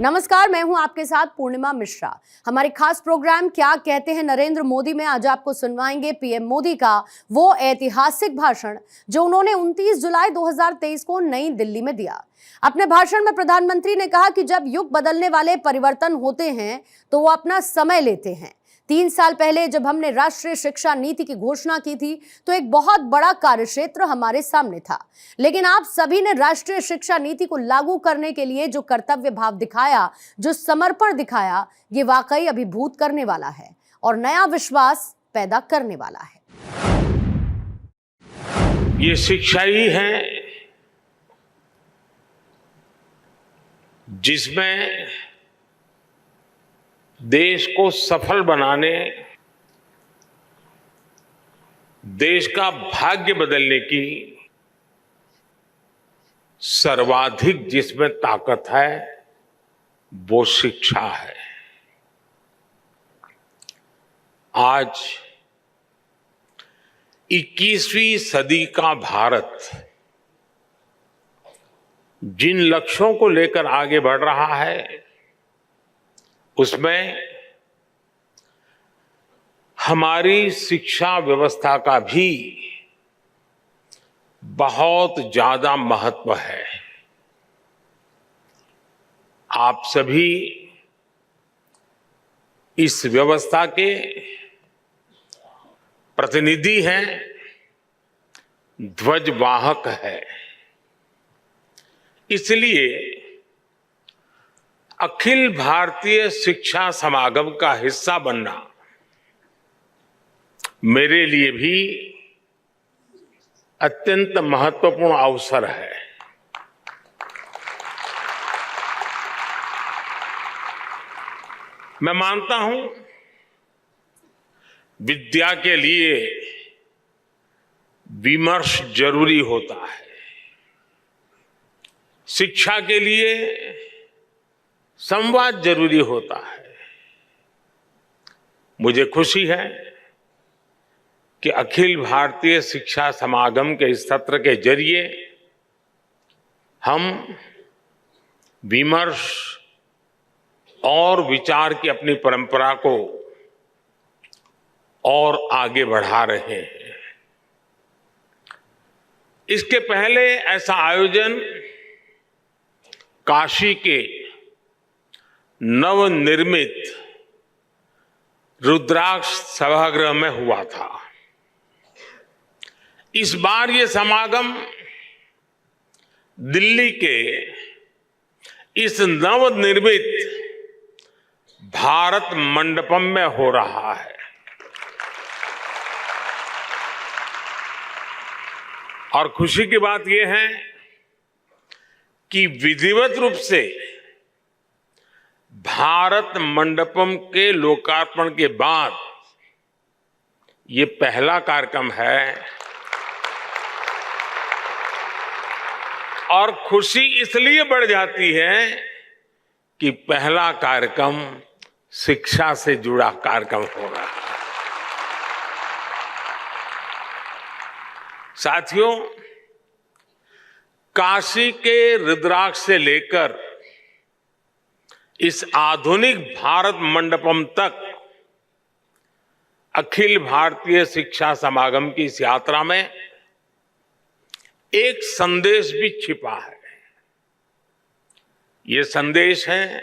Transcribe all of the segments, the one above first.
नमस्कार, मैं हूं आपके साथ पूर्णिमा मिश्रा। हमारे खास प्रोग्राम क्या कहते हैं नरेंद्र मोदी में आज आपको सुनवाएंगे पीएम मोदी का वो ऐतिहासिक भाषण जो उन्होंने 29 जुलाई 2023 को नई दिल्ली में दिया। अपने भाषण में प्रधानमंत्री ने कहा कि जब युग बदलने वाले परिवर्तन होते हैं तो वो अपना समय लेते हैं। 3 साल पहले जब हमने राष्ट्रीय शिक्षा नीति की घोषणा की थी तो एक बहुत बड़ा कार्यक्षेत्र हमारे सामने था, लेकिन आप सभी ने राष्ट्रीय शिक्षा नीति को लागू करने के लिए जो कर्तव्य भाव दिखाया, जो समर्पण दिखाया, ये वाकई अभिभूत करने वाला है और नया विश्वास पैदा करने वाला है। ये शिक्षा ही है जिसमें देश को सफल बनाने, देश का भाग्य बदलने की सर्वाधिक जिसमें ताकत है वो शिक्षा है। आज 21वीं सदी का भारत जिन लक्ष्यों को लेकर आगे बढ़ रहा है उसमें हमारी शिक्षा व्यवस्था का भी बहुत ज्यादा महत्व है। आप सभी इस व्यवस्था के प्रतिनिधि हैं, ध्वजवाहक है। इसलिए अखिल भारतीय शिक्षा समागम का हिस्सा बनना मेरे लिए भी अत्यंत महत्वपूर्ण अवसर है। मैं मानता हूं विद्या के लिए विमर्श जरूरी होता है, शिक्षा के लिए संवाद जरूरी होता है। मुझे खुशी है कि अखिल भारतीय शिक्षा समागम के इस सत्र के जरिए हम विमर्श और विचार की अपनी परंपरा को और आगे बढ़ा रहे हैं। इसके पहले ऐसा आयोजन काशी के नवनिर्मित रुद्राक्ष सभागृह में हुआ था। इस बार ये समागम दिल्ली के इस नवनिर्मित भारत मंडपम में हो रहा है। और खुशी की बात यह है कि विधिवत रूप से भारत मंडपम के लोकार्पण के बाद ये पहला कार्यक्रम है। और खुशी इसलिए बढ़ जाती है कि पहला कार्यक्रम शिक्षा से जुड़ा कार्यक्रम हो रहा है। साथियों, काशी के रुद्राक्ष से लेकर इस आधुनिक भारत मंडपम तक अखिल भारतीय शिक्षा समागम की इस यात्रा में एक संदेश भी छिपा है। ये संदेश है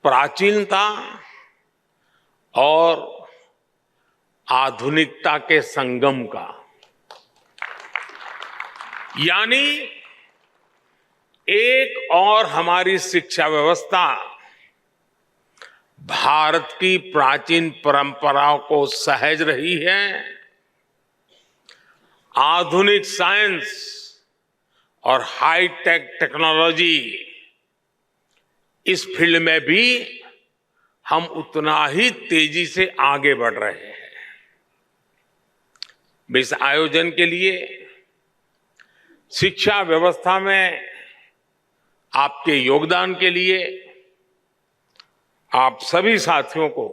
प्राचीनता और आधुनिकता के संगम का। यानी एक और हमारी शिक्षा व्यवस्था भारत की प्राचीन परंपराओं को सहज रही है, आधुनिक साइंस और हाईटेक टेक्नोलॉजी इस फील्ड में भी हम उतना ही तेजी से आगे बढ़ रहे हैं। इस आयोजन के लिए शिक्षा व्यवस्था में आपके योगदान के लिए आप सभी साथियों को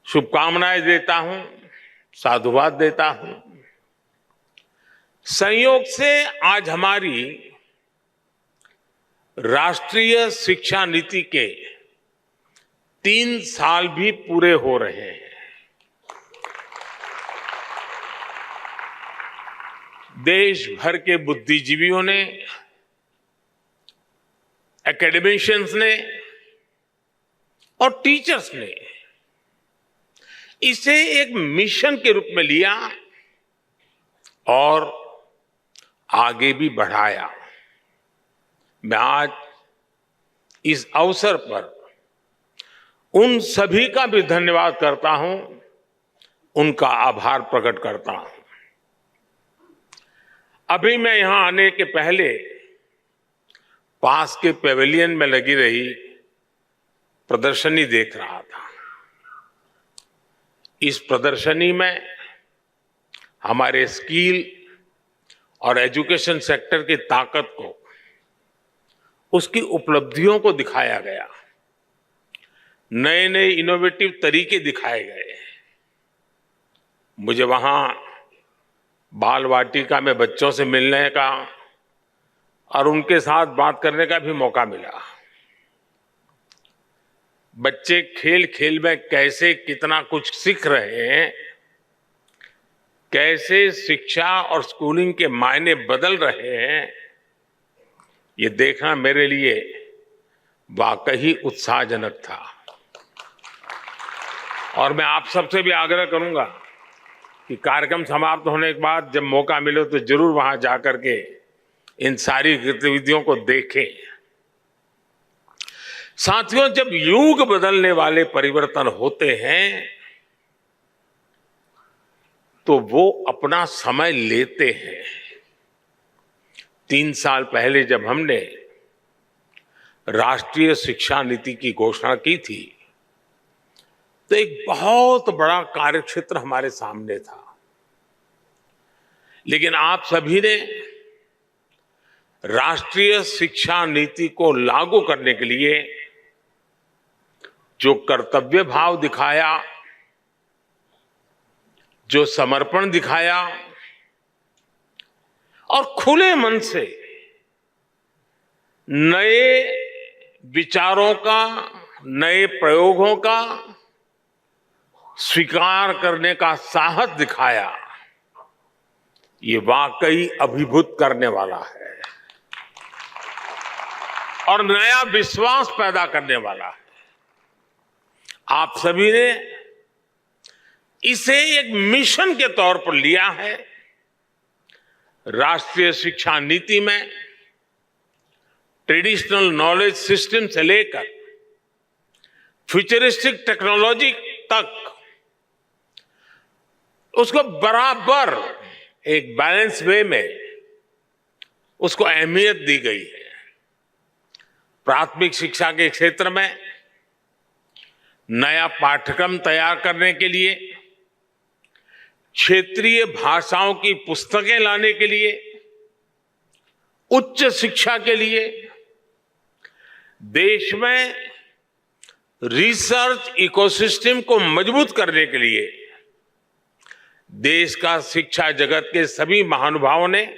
शुभकामनाएं देता हूं, साधुवाद देता हूं। संयोग से आज हमारी राष्ट्रीय शिक्षा नीति के 3 साल भी पूरे हो रहे हैं। देश भर के बुद्धिजीवियों ने, एकेडमिशियंस ने और टीचर्स ने इसे एक मिशन के रूप में लिया और आगे भी बढ़ाया। मैं आज इस अवसर पर उन सभी का भी धन्यवाद करता हूं, उनका आभार प्रकट करता हूं। अभी मैं यहां आने के पहले पास के पेविलियन में लगी रही प्रदर्शनी देख रहा था। इस प्रदर्शनी में हमारे स्किल और एजुकेशन सेक्टर की ताकत को, उसकी उपलब्धियों को दिखाया गया। नए नए इनोवेटिव तरीके दिखाए गए। मुझे वहां बाल वाटिका में बच्चों से मिलने का और उनके साथ बात करने का भी मौका मिला। बच्चे खेल खेल में कैसे कितना कुछ सीख रहे हैं, कैसे शिक्षा और स्कूलिंग के मायने बदल रहे हैं, ये देखना मेरे लिए वाकई उत्साहजनक था। और मैं आप सबसे भी आग्रह करूंगा कि कार्यक्रम समाप्त होने के बाद जब मौका मिले तो जरूर वहां जाकर के इन सारी गतिविधियों को देखें। साथियों, जब युग बदलने वाले परिवर्तन होते हैं तो वो अपना समय लेते हैं। 3 साल पहले जब हमने राष्ट्रीय शिक्षा नीति की घोषणा की थी तो एक बहुत बड़ा कार्यक्षेत्र हमारे सामने था। लेकिन आप सभी ने राष्ट्रीय शिक्षा नीति को लागू करने के लिए जो कर्तव्य भाव दिखाया, जो समर्पण दिखाया और खुले मन से नए विचारों का, नए प्रयोगों का स्वीकार करने का साहस दिखाया, ये वाकई अभिभूत करने वाला है और नया विश्वास पैदा करने वाला है। आप सभी ने इसे एक मिशन के तौर पर लिया है। राष्ट्रीय शिक्षा नीति में ट्रेडिशनल नॉलेज सिस्टम से लेकर फ्यूचरिस्टिक टेक्नोलॉजी तक उसको बराबर एक बैलेंस वे में उसको अहमियत दी गई है। प्राथमिक शिक्षा के क्षेत्र में नया पाठ्यक्रम तैयार करने के लिए, क्षेत्रीय भाषाओं की पुस्तकें लाने के लिए, उच्च शिक्षा के लिए, देश में रिसर्च इकोसिस्टम को मजबूत करने के लिए देश का शिक्षा जगत के सभी महानुभावों ने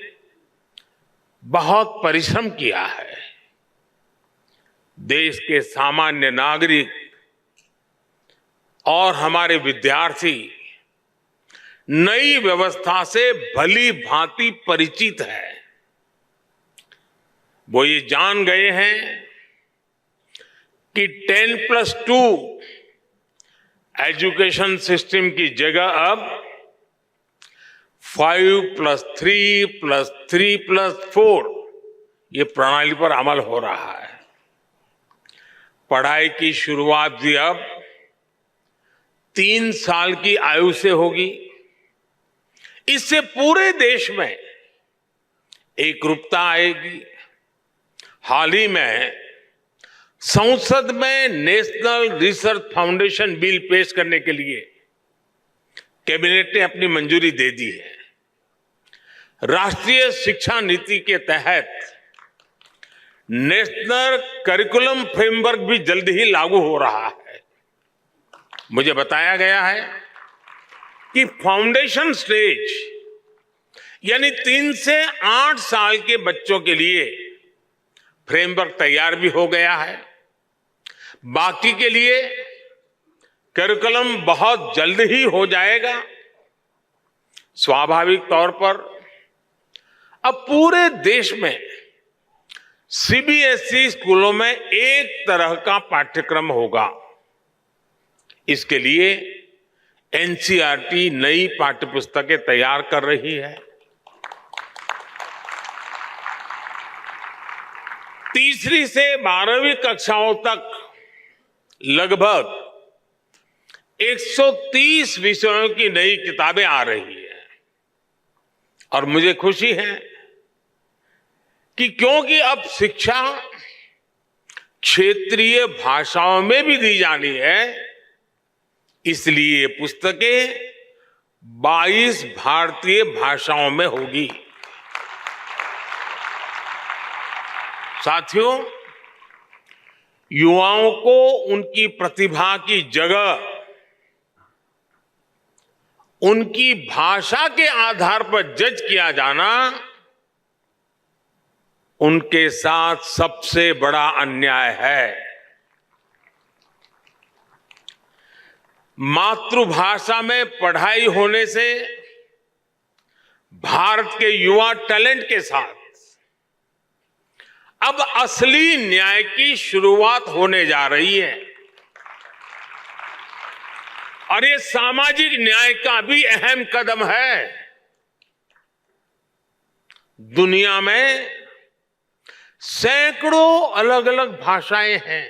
बहुत परिश्रम किया है। देश के सामान्य नागरिक और हमारे विद्यार्थी नई व्यवस्था से भली भांति परिचित है। वो ये जान गए हैं कि 10+2 एजुकेशन सिस्टम की जगह अब 5+3+3+4 ये प्रणाली पर अमल हो रहा है। पढ़ाई की शुरुआत भी अब 3 साल की आयु से होगी। इससे पूरे देश में एकरूपता आएगी। हाल ही में संसद में नेशनल रिसर्च फाउंडेशन बिल पेश करने के लिए कैबिनेट ने अपनी मंजूरी दे दी है। राष्ट्रीय शिक्षा नीति के तहत नेशनल करिकुलम फ्रेमवर्क भी जल्द ही लागू हो रहा है। मुझे बताया गया है कि फाउंडेशन स्टेज यानी 3 से 8 साल के बच्चों के लिए फ्रेमवर्क तैयार भी हो गया है। बाकी के लिए करिकुलम बहुत जल्द ही हो जाएगा। स्वाभाविक तौर पर अब पूरे देश में सीबीएसई स्कूलों में एक तरह का पाठ्यक्रम होगा। इसके लिए एनसीईआरटी नई पाठ्यपुस्तकें तैयार कर रही है। तीसरी से 12वीं कक्षाओं तक लगभग 130 विषयों की नई किताबें आ रही हैं। और मुझे खुशी है कि क्योंकि अब शिक्षा क्षेत्रीय भाषाओं में भी दी जानी है, इसलिए ये पुस्तकें 22 भारतीय भाषाओं में होगी। साथियों, युवाओं को उनकी प्रतिभा की जगह उनकी भाषा के आधार पर जज किया जाना उनके साथ सबसे बड़ा अन्याय है। मातृभाषा में पढ़ाई होने से भारत के युवा टैलेंट के साथ अब असली न्याय की शुरुआत होने जा रही है। और ये सामाजिक न्याय का भी अहम कदम है। दुनिया में सैकड़ों अलग अलग भाषाएं हैं।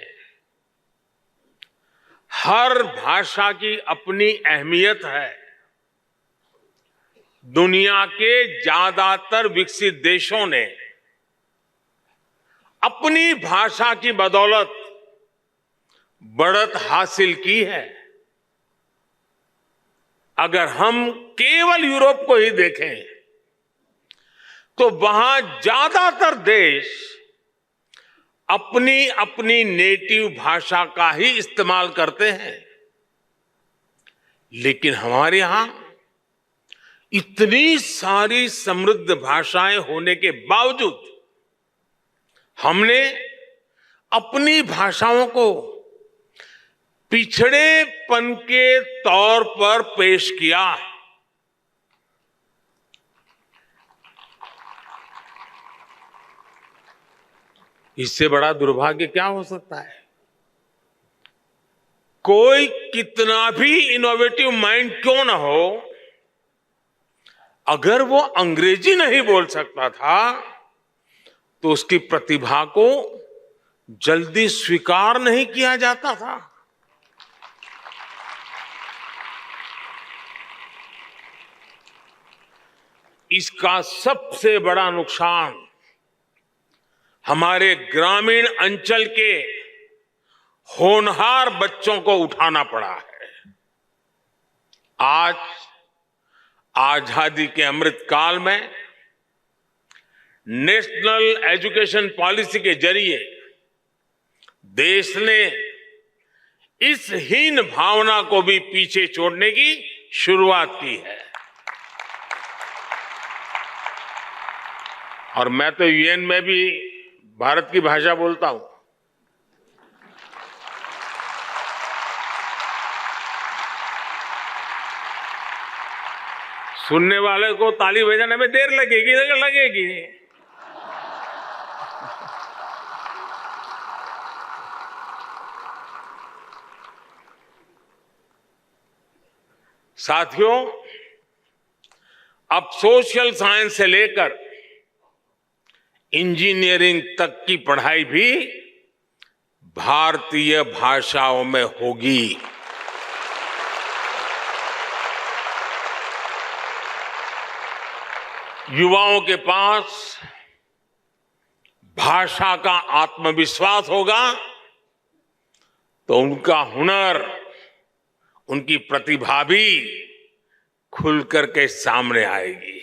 हर भाषा की अपनी अहमियत है। दुनिया के ज्यादातर विकसित देशों ने अपनी भाषा की बदौलत बढ़त हासिल की है। अगर हम केवल यूरोप को ही देखें तो वहां ज्यादातर देश अपनी अपनी नेटिव भाषा का ही इस्तेमाल करते हैं। लेकिन हमारे यहां इतनी सारी समृद्ध भाषाएं होने के बावजूद हमने अपनी भाषाओं को पिछड़ेपन के तौर पर पेश किया। इससे बड़ा दुर्भाग्य क्या हो सकता है? कोई कितना भी इनोवेटिव माइंड क्यों ना हो, अगर वो अंग्रेजी नहीं बोल सकता था तो उसकी प्रतिभा को जल्दी स्वीकार नहीं किया जाता था। इसका सबसे बड़ा नुकसान हमारे ग्रामीण अंचल के होनहार बच्चों को उठाना पड़ा है। आज आजादी के अमृत काल में नेशनल एजुकेशन पॉलिसी के जरिए देश ने इस हीन भावना को भी पीछे छोड़ने की शुरुआत की है। और मैं तो यूएन में भी भारत की भाषा बोलता हूं। सुनने वाले को ताली बजाने में देर लगेगी। साथियों, अब सोशल साइंस से लेकर इंजीनियरिंग तक की पढ़ाई भी भारतीय भाषाओं में होगी। युवाओं के पास भाषा का आत्मविश्वास होगा तो उनका हुनर, उनकी प्रतिभा भी खुल करके सामने आएगी।